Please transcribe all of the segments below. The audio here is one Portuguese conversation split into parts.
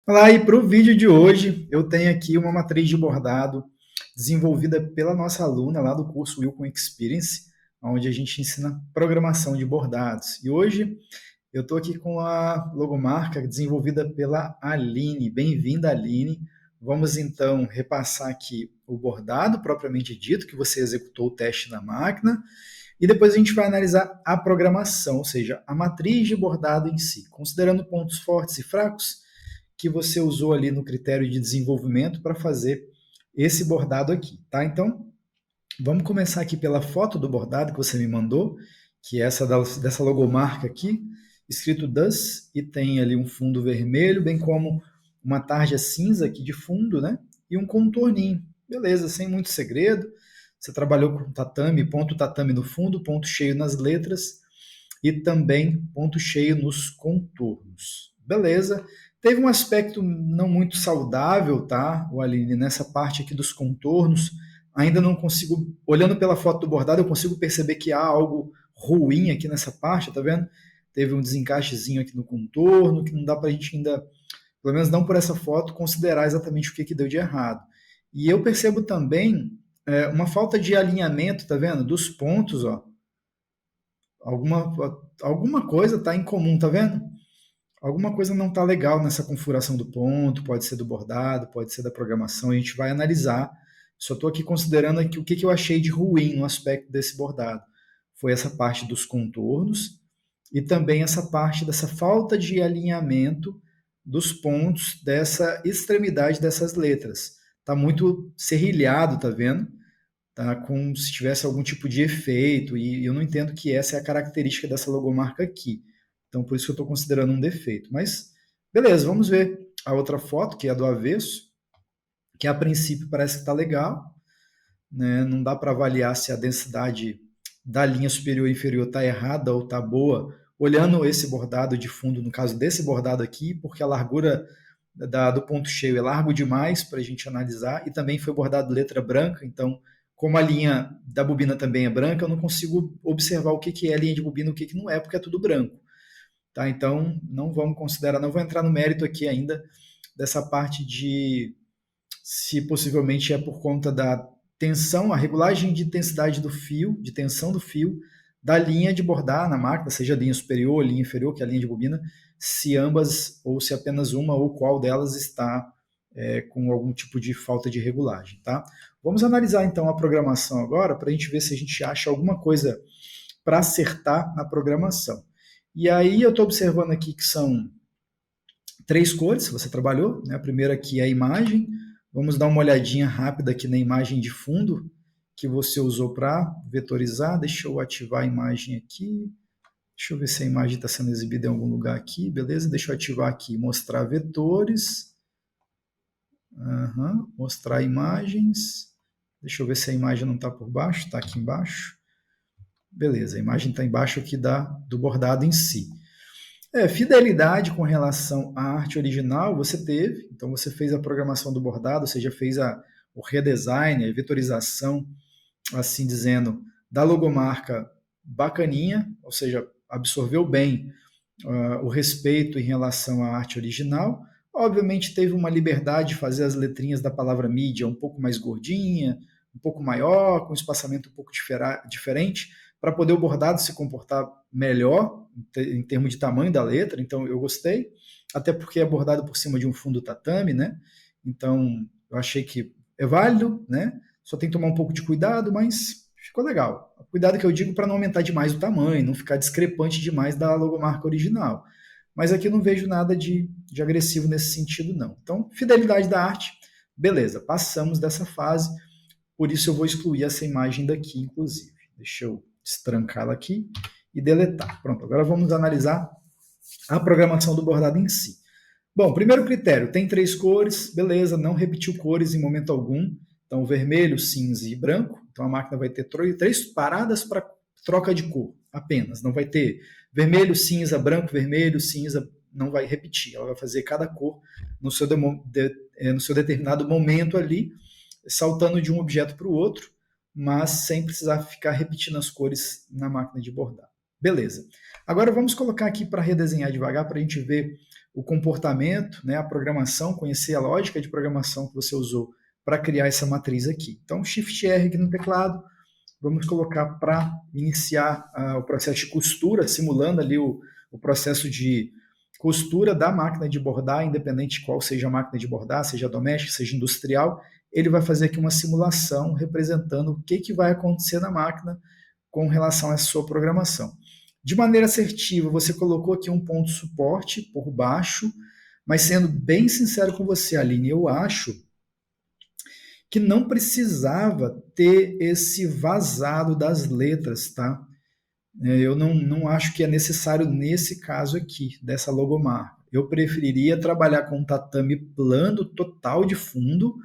Olá, e para o vídeo de hoje eu tenho aqui uma matriz de bordado desenvolvida pela nossa aluna lá do curso Wilcom Experience, onde a gente ensina programação de bordados. E hoje eu estou aqui com a logomarca desenvolvida pela Aline. Bem-vinda, Aline. Vamos então repassar aqui o bordado propriamente dito, que você executou o teste na máquina, e depois a gente vai analisar a programação, ou seja, a matriz de bordado em si, considerando pontos fortes e fracos que você usou ali no critério de desenvolvimento para fazer esse bordado aqui, tá? Então, vamos começar aqui pela foto do bordado que você me mandou, que é essa dessa logomarca aqui, escrito DUS, e tem ali um fundo vermelho, bem como uma tarja cinza aqui de fundo, né? E um contorninho. Beleza, sem muito segredo. Você trabalhou com tatame, ponto tatame no fundo, ponto cheio nas letras e também ponto cheio nos contornos. Beleza. Teve um aspecto não muito saudável, tá, o Aline, nessa parte aqui dos contornos. Ainda não consigo, olhando pela foto do bordado, eu consigo perceber que há algo ruim aqui nessa parte, tá vendo? Teve um desencaixezinho aqui no contorno, que não dá pra gente ainda, pelo menos não por essa foto, considerar exatamente o que deu de errado. E eu percebo também uma falta de alinhamento, tá vendo? Dos pontos, ó. Alguma coisa está em comum, tá vendo? Alguma coisa não está legal nessa configuração do ponto, pode ser do bordado, pode ser da programação, a gente vai analisar. Só estou aqui considerando aqui o que eu achei de ruim no aspecto desse bordado. Foi essa parte dos contornos e também essa parte dessa falta de alinhamento dos pontos dessa extremidade dessas letras. Está muito serrilhado, tá vendo? Tá como se tivesse algum tipo de efeito, e eu não entendo que essa é a característica dessa logomarca aqui. Então, por isso que eu estou considerando um defeito. Mas, beleza, vamos ver a outra foto, que é a do avesso, que a princípio parece que está legal, né? Não dá para avaliar se a densidade da linha superior e inferior está errada ou está boa, olhando esse bordado de fundo, no caso desse bordado aqui, porque a largura do ponto cheio é largo demais para a gente analisar, e também foi bordado letra branca, então, como a linha da bobina também é branca, eu não consigo observar o que é linha de bobina e o que não é, porque é tudo branco. Tá? Então, não vamos considerar, não vou entrar no mérito aqui ainda dessa parte de se possivelmente é por conta da tensão, a regulagem de intensidade do fio, de tensão do fio, da linha de bordar na máquina, seja a linha superior ou linha inferior, que é a linha de bobina, se ambas ou se apenas uma ou qual delas está com algum tipo de falta de regulagem. Tá? Vamos analisar então a programação agora para a gente ver se a gente acha alguma coisa para acertar na programação. E aí eu estou observando aqui que são 3 cores, você trabalhou, né? A primeira aqui é a imagem. Vamos dar uma olhadinha rápida aqui na imagem de fundo que você usou para vetorizar. Deixa eu ativar a imagem aqui. Deixa eu ver se a imagem está sendo exibida em algum lugar aqui, beleza? Deixa eu ativar aqui, mostrar vetores. Mostrar imagens. Deixa eu ver se a imagem não está por baixo, está aqui embaixo. Beleza, a imagem está embaixo aqui do bordado em si. Fidelidade com relação à arte original você teve, então você fez a programação do bordado, ou seja, fez o redesign, a vetorização, assim dizendo, da logomarca bacaninha, ou seja, absorveu bem o respeito em relação à arte original. Obviamente teve uma liberdade de fazer as letrinhas da palavra mídia um pouco mais gordinha, um pouco maior, com um espaçamento um pouco diferente, para poder o bordado se comportar melhor em termos de tamanho da letra. Então eu gostei, até porque é bordado por cima de um fundo tatame, né? Então eu achei que é válido, né? Só tem que tomar um pouco de cuidado, mas ficou legal. Cuidado que eu digo para não aumentar demais o tamanho, não ficar discrepante demais da logomarca original. Mas aqui eu não vejo nada de agressivo nesse sentido, não. Então, fidelidade da arte, beleza, passamos dessa fase, por isso eu vou excluir essa imagem daqui, inclusive. Deixa eu destrancá-la aqui e deletar. Pronto, agora vamos analisar a programação do bordado em si. Bom, primeiro critério, tem 3 cores, beleza, não repetiu cores em momento algum. Então, vermelho, cinza e branco. Então, a máquina vai ter 3 paradas para troca de cor, apenas. Não vai ter vermelho, cinza, branco, vermelho, cinza. Não vai repetir. Ela vai fazer cada cor no seu determinado momento ali, saltando de um objeto para o outro, mas sem precisar ficar repetindo as cores na máquina de bordar. Beleza. Agora vamos colocar aqui para redesenhar devagar, para a gente ver o comportamento, né, a programação, conhecer a lógica de programação que você usou para criar essa matriz aqui. Então, Shift R aqui no teclado, vamos colocar para iniciar o processo de costura, simulando ali o processo de costura da máquina de bordar, independente de qual seja a máquina de bordar, seja doméstica, seja industrial. Ele vai fazer aqui uma simulação representando o que vai acontecer na máquina com relação a essa sua programação. De maneira assertiva, você colocou aqui um ponto suporte por baixo, mas sendo bem sincero com você, Aline, eu acho que não precisava ter esse vazado das letras, tá? Eu não acho que é necessário nesse caso aqui, dessa logomarca. Eu preferiria trabalhar com um tatame plano total de fundo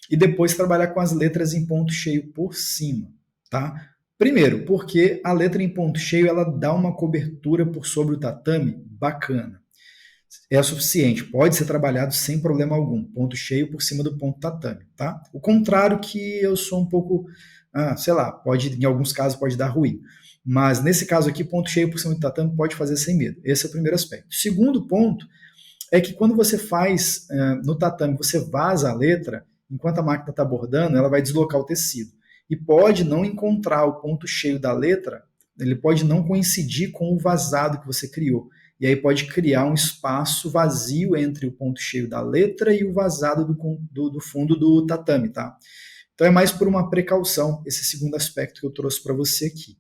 e depois trabalhar com as letras em ponto cheio por cima, tá? Primeiro, porque a letra em ponto cheio ela dá uma cobertura por sobre o tatame bacana. É suficiente, pode ser trabalhado sem problema algum, ponto cheio por cima do ponto tatame, tá? O contrário que eu sou um pouco, sei lá, pode, em alguns casos pode dar ruim, mas nesse caso aqui, ponto cheio por cima do tatame pode fazer sem medo. Esse é o primeiro aspecto. O segundo ponto é que quando você faz no tatame, você vaza a letra, enquanto a máquina está bordando, ela vai deslocar o tecido. E pode não encontrar o ponto cheio da letra, ele pode não coincidir com o vazado que você criou. E aí pode criar um espaço vazio entre o ponto cheio da letra e o vazado do fundo do tatame, tá? Então é mais por uma precaução, esse segundo aspecto que eu trouxe para você aqui.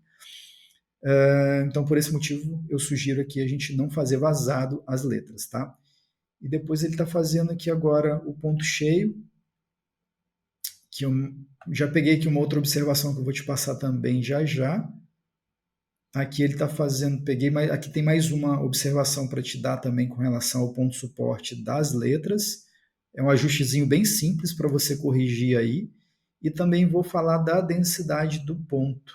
Então por esse motivo eu sugiro aqui a gente não fazer vazado as letras, tá? E depois ele está fazendo aqui agora o ponto cheio, que eu já peguei aqui uma outra observação que eu vou te passar também já. Aqui ele está fazendo, aqui tem mais uma observação para te dar também com relação ao ponto suporte das letras. É um ajustezinho bem simples para você corrigir aí. E também vou falar da densidade do ponto.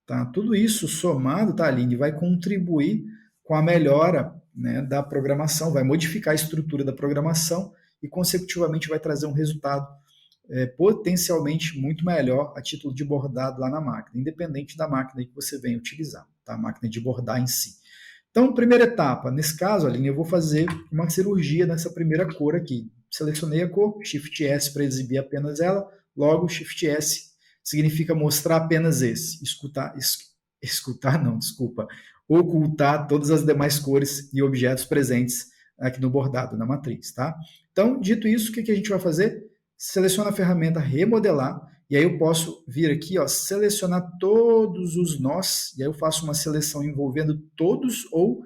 Tá? Tudo isso somado, tá, Aline, vai contribuir com a melhora, né, da programação, vai modificar a estrutura da programação e, consecutivamente, vai trazer um resultado potencialmente muito melhor a título de bordado lá na máquina, independente da máquina que você venha utilizar, tá? A máquina de bordar em si. Então, primeira etapa, nesse caso, Aline, eu vou fazer uma cirurgia nessa primeira cor aqui. Selecionei a cor, Shift S para exibir apenas ela, logo Shift S significa mostrar apenas esse, ocultar todas as demais cores e objetos presentes aqui no bordado, na matriz, tá? Então, dito isso, o que a gente vai fazer? Seleciona a ferramenta remodelar, e aí eu posso vir aqui, ó, selecionar todos os nós, e aí eu faço uma seleção envolvendo todos ou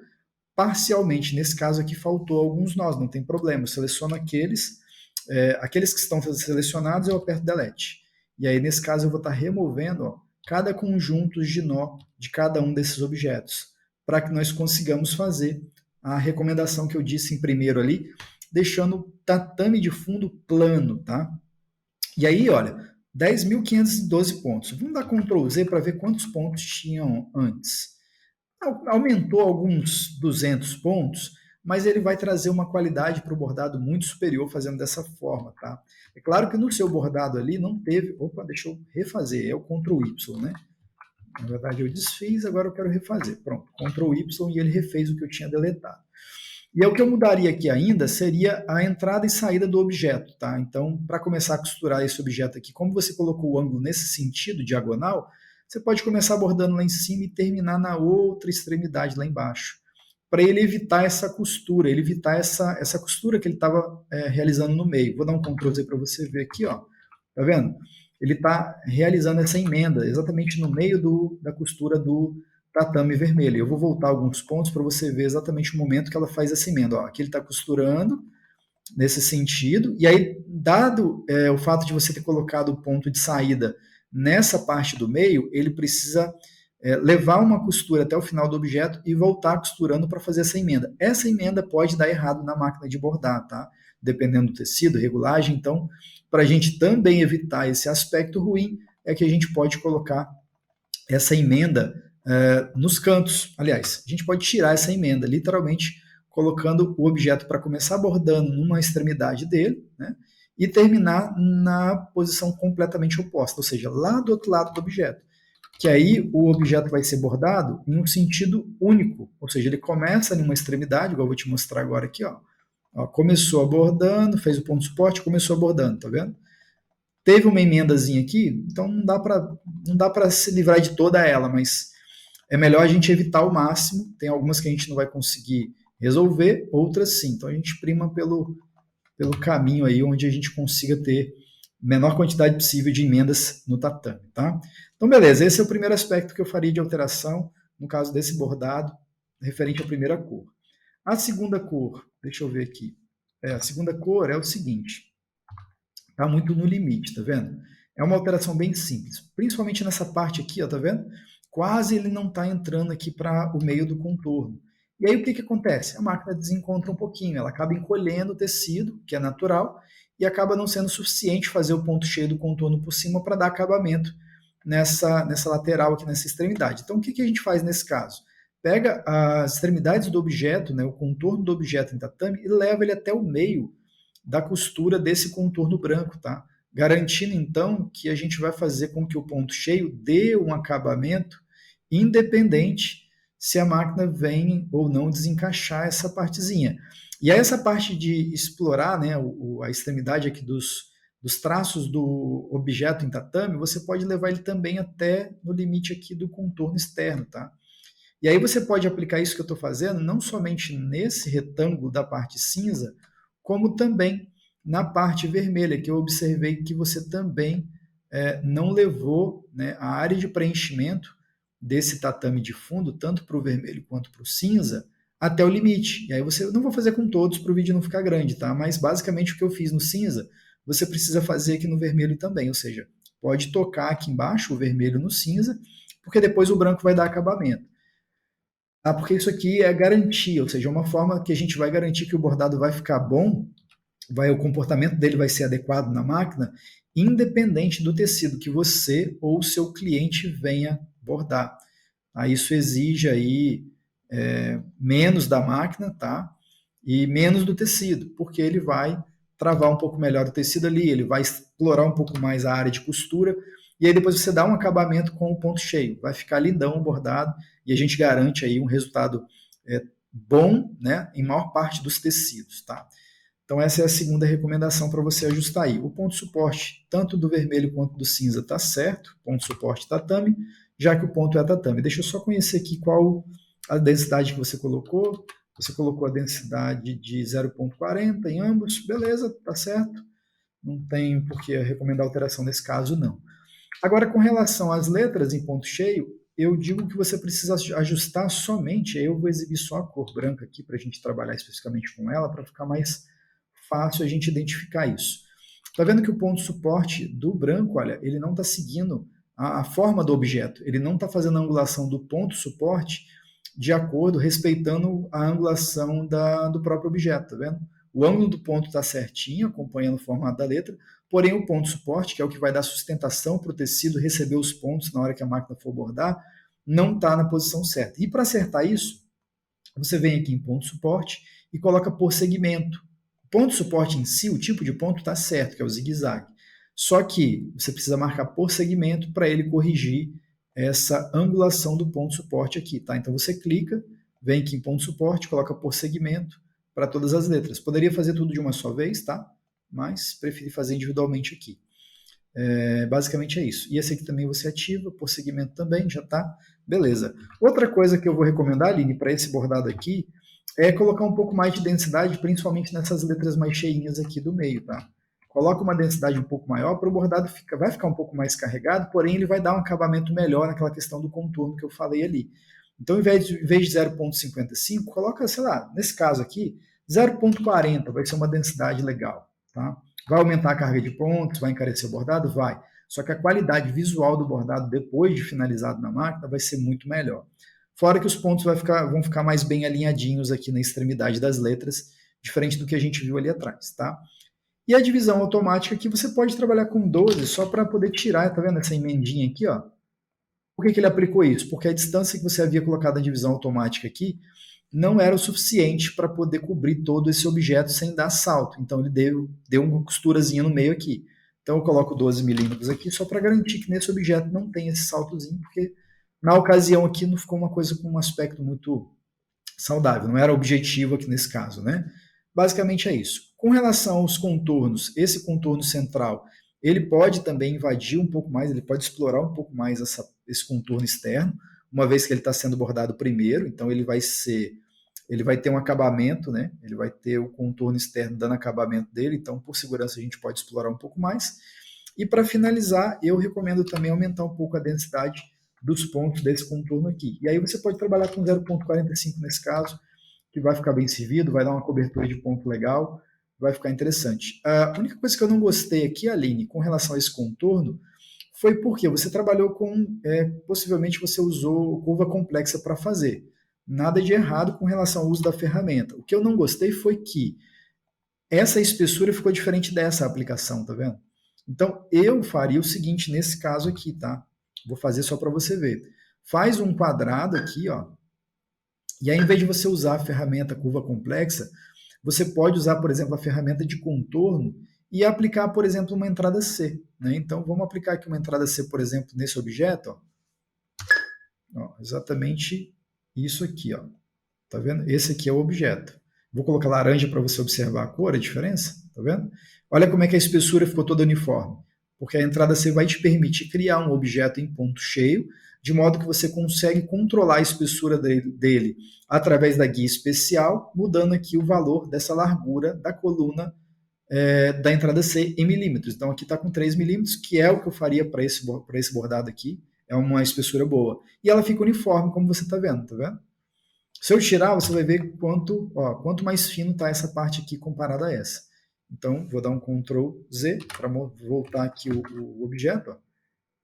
parcialmente. Nesse caso aqui faltou alguns nós, não tem problema, eu seleciono aqueles que estão selecionados, eu aperto Delete. E aí nesse caso eu vou estar removendo, ó, cada conjunto de nó de cada um desses objetos, para que nós consigamos fazer a recomendação que eu disse em primeiro ali, deixando o tatame de fundo plano, tá? E aí, olha, 10.512 pontos. Vamos dar Ctrl Z para ver quantos pontos tinham antes. Aumentou alguns 200 pontos, mas ele vai trazer uma qualidade para o bordado muito superior fazendo dessa forma, tá? É claro que no seu bordado ali não teve... Opa, deixa eu refazer, é o Ctrl Y, né? Na verdade eu desfiz, agora eu quero refazer. Pronto, Ctrl Y e ele refez o que eu tinha deletado. E o que eu mudaria aqui ainda seria a entrada e saída do objeto, tá? Então, para começar a costurar esse objeto aqui, como você colocou o ângulo nesse sentido, diagonal, você pode começar bordando lá em cima e terminar na outra extremidade lá embaixo, para ele evitar essa costura, ele evitar essa costura que ele estava realizando no meio. Vou dar um Ctrl Z para você ver aqui, ó. Tá vendo? Ele está realizando essa emenda exatamente no meio da costura do tatame vermelho. Eu vou voltar alguns pontos para você ver exatamente o momento que ela faz essa emenda. Ó, aqui ele está costurando nesse sentido, e aí, dado o fato de você ter colocado o ponto de saída nessa parte do meio, ele precisa levar uma costura até o final do objeto e voltar costurando para fazer essa emenda. Essa emenda pode dar errado na máquina de bordar, tá? Dependendo do tecido, regulagem. Então, para a gente também evitar esse aspecto ruim, é que a gente pode colocar essa emenda nos cantos. Aliás, a gente pode tirar essa emenda, literalmente colocando o objeto para começar bordando numa extremidade dele, né, e terminar na posição completamente oposta, ou seja, lá do outro lado do objeto. que aí o objeto vai ser bordado em um sentido único, ou seja, ele começa em uma extremidade, igual eu vou te mostrar agora aqui, ó. Ó, começou abordando, fez o ponto de suporte, começou abordando, tá vendo? Teve uma emendazinha aqui, então não dá para se livrar de toda ela, mas é melhor a gente evitar ao máximo. Tem algumas que a gente não vai conseguir resolver, outras sim. Então a gente prima pelo caminho aí onde a gente consiga ter a menor quantidade possível de emendas no tatame, tá? Então beleza, esse é o primeiro aspecto que eu faria de alteração no caso desse bordado referente à primeira cor. A segunda cor, deixa eu ver aqui. A segunda cor é o seguinte, tá muito no limite, tá vendo? É uma alteração bem simples, principalmente nessa parte aqui, ó, tá vendo? Quase ele não está entrando aqui para o meio do contorno. E aí o que acontece? A máquina desencontra um pouquinho, ela acaba encolhendo o tecido, que é natural, e acaba não sendo suficiente fazer o ponto cheio do contorno por cima para dar acabamento nessa lateral aqui, nessa extremidade. Então o que a gente faz nesse caso? Pega as extremidades do objeto, né, o contorno do objeto em tatame, e leva ele até o meio da costura desse contorno branco, tá? Garantindo então que a gente vai fazer com que o ponto cheio dê um acabamento independente se a máquina vem ou não desencaixar essa partezinha. E aí essa parte de explorar, né, a extremidade aqui dos traços do objeto em tatame, você pode levar ele também até no limite aqui do contorno externo, tá? E aí você pode aplicar isso que eu estou fazendo não somente nesse retângulo da parte cinza, como também na parte vermelha, que eu observei que você também não levou, né, a área de preenchimento desse tatame de fundo, tanto para o vermelho quanto para o cinza, até o limite. E aí você, eu não vou fazer com todos para o vídeo não ficar grande, tá? Mas basicamente o que eu fiz no cinza, você precisa fazer aqui no vermelho também, ou seja, pode tocar aqui embaixo o vermelho no cinza, porque depois o branco vai dar acabamento. Porque isso aqui é garantia, ou seja, é uma forma que a gente vai garantir que o bordado vai ficar bom, o comportamento dele vai ser adequado na máquina, independente do tecido que você ou seu cliente venha bordar. Isso exige aí menos da máquina, tá? E menos do tecido, porque ele vai travar um pouco melhor o tecido ali, ele vai explorar um pouco mais a área de costura, e aí depois você dá um acabamento com o ponto cheio. Vai ficar lindão o bordado, e a gente garante aí um resultado bom, né, em maior parte dos tecidos, tá? Então essa é a segunda recomendação para você ajustar aí. O ponto de suporte, tanto do vermelho quanto do cinza, está certo, ponto de suporte tatame, já que o ponto é tatame. Deixa eu só conhecer aqui qual a densidade que você colocou. Você colocou a densidade de 0,40 em ambos, beleza, tá certo. Não tem por que recomendar alteração nesse caso, não. Agora, com relação às letras em ponto cheio, eu digo que você precisa ajustar somente, aí eu vou exibir só a cor branca aqui para a gente trabalhar especificamente com ela, para ficar mais fácil a gente identificar isso. Está vendo que o ponto de suporte do branco, olha, ele não está seguindo a forma do objeto, ele não está fazendo a angulação do ponto de suporte de acordo, respeitando a angulação do próprio objeto, tá vendo? O ângulo do ponto está certinho, acompanhando o formato da letra, porém o ponto de suporte, que é o que vai dar sustentação para o tecido receber os pontos na hora que a máquina for bordar, não está na posição certa. E para acertar isso, você vem aqui em ponto de suporte e coloca por segmento. O ponto de suporte em si, o tipo de ponto está certo, que é o zigue-zague. Só que você precisa marcar por segmento para ele corrigir essa angulação do ponto de suporte aqui, tá? Então você clica, vem aqui em ponto de suporte, coloca por segmento para todas as letras. Poderia fazer tudo de uma só vez, tá? Mas preferi fazer individualmente aqui. Basicamente é isso. E esse aqui também você ativa, por segmento também, já tá? Beleza. Outra coisa que eu vou recomendar, Aline, para esse bordado aqui, é colocar um pouco mais de densidade, principalmente nessas letras mais cheinhas aqui do meio, tá? Coloca uma densidade um pouco maior, para o bordado vai ficar um pouco mais carregado, porém ele vai dar um acabamento melhor naquela questão do contorno que eu falei ali. Então, em vez de 0,55, coloca, sei lá, nesse caso aqui, 0,40, vai ser uma densidade legal, tá? Vai aumentar a carga de pontos, vai encarecer o bordado? Vai. Só que a qualidade visual do bordado, depois de finalizado na máquina, vai ser muito melhor. Fora que os pontos vão ficar mais bem alinhadinhos aqui na extremidade das letras, diferente do que a gente viu ali atrás, tá? E a divisão automática aqui, você pode trabalhar com 12 só para poder tirar, tá vendo essa emendinha aqui, ó? Por que ele aplicou isso? Porque a distância que você havia colocado na divisão automática aqui não era o suficiente para poder cobrir todo esse objeto sem dar salto. Então ele deu uma costurazinha no meio aqui. Então eu coloco 12 milímetros aqui só para garantir que nesse objeto não tem esse saltozinho, porque na ocasião aqui não ficou uma coisa com um aspecto muito saudável, não era objetivo aqui nesse caso, né? Basicamente é isso. Com relação aos contornos, esse contorno central, ele pode também invadir um pouco mais, ele pode explorar um pouco mais esse contorno externo, uma vez que ele está sendo bordado primeiro, então ele vai ter um acabamento, né? Ele vai ter o contorno externo dando acabamento dele, então por segurança a gente pode explorar um pouco mais. E para finalizar, eu recomendo também aumentar um pouco a densidade dos pontos desse contorno aqui. E aí você pode trabalhar com 0,45 nesse caso, que vai ficar bem servido, vai dar uma cobertura de ponto legal, vai ficar interessante. A única coisa que eu não gostei aqui, Aline, com relação a esse contorno, foi porque você trabalhou com, possivelmente você usou curva complexa para fazer. Nada de errado com relação ao uso da ferramenta. O que eu não gostei foi que essa espessura ficou diferente dessa aplicação, tá vendo? Então, eu faria o seguinte nesse caso aqui, tá? Vou fazer só para você ver. Faz um quadrado aqui, ó. E aí, em vez de você usar a ferramenta curva complexa, você pode usar, por exemplo, a ferramenta de contorno e aplicar, por exemplo, uma entrada C. Né? Então, vamos aplicar aqui uma entrada C, por exemplo, nesse objeto. Ó, exatamente isso aqui. Ó. Tá vendo? Esse aqui é o objeto. Vou colocar laranja para você observar a cor, a diferença. Tá vendo? Olha como é que a espessura ficou toda uniforme. Porque a entrada C vai te permitir criar um objeto em ponto cheio, de modo que você consegue controlar a espessura dele através da guia especial, mudando aqui o valor dessa largura da coluna da entrada C em milímetros. Então aqui está com 3 milímetros, que é o que eu faria para esse bordado aqui. É uma espessura boa. E ela fica uniforme, como você está vendo, tá vendo? Se eu tirar, você vai ver quanto mais fino está essa parte aqui comparada a essa. Então, vou dar um Ctrl Z para voltar aqui o objeto. Ó.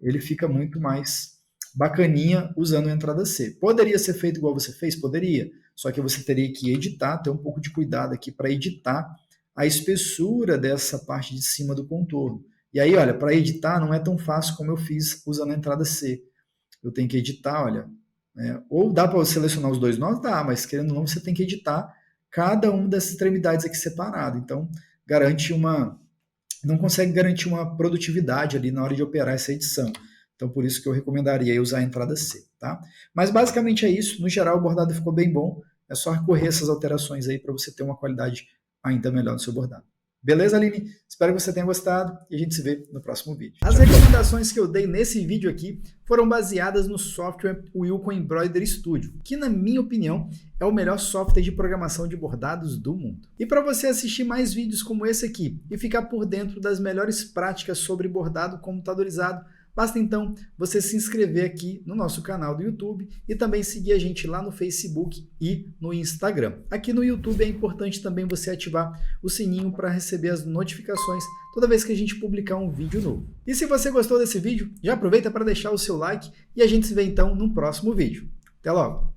Ele fica muito mais bacaninha usando a entrada C. Poderia ser feito igual você fez? Poderia. Só que você teria que editar, ter um pouco de cuidado aqui para editar a espessura dessa parte de cima do contorno. E aí, olha, para editar não é tão fácil como eu fiz usando a entrada C. Eu tenho que editar, olha. Ou dá para selecionar os dois nós? Dá, mas querendo ou não, você tem que editar cada uma dessas extremidades aqui separado. Então, não consegue garantir uma produtividade ali na hora de operar essa edição. Então, por isso que eu recomendaria usar a entrada C, tá? Mas basicamente é isso. No geral, o bordado ficou bem bom. É só recorrer essas alterações aí para você ter uma qualidade ainda melhor no seu bordado. Beleza, Aline? Espero que você tenha gostado e a gente se vê no próximo vídeo. As recomendações que eu dei nesse vídeo aqui foram baseadas no software Wilcon Embroidery Studio, que na minha opinião é o melhor software de programação de bordados do mundo. E para você assistir mais vídeos como esse aqui e ficar por dentro das melhores práticas sobre bordado computadorizado, basta então você se inscrever aqui no nosso canal do YouTube e também seguir a gente lá no Facebook e no Instagram. Aqui no YouTube é importante também você ativar o sininho para receber as notificações toda vez que a gente publicar um vídeo novo. E se você gostou desse vídeo, já aproveita para deixar o seu like e a gente se vê então no próximo vídeo. Até logo!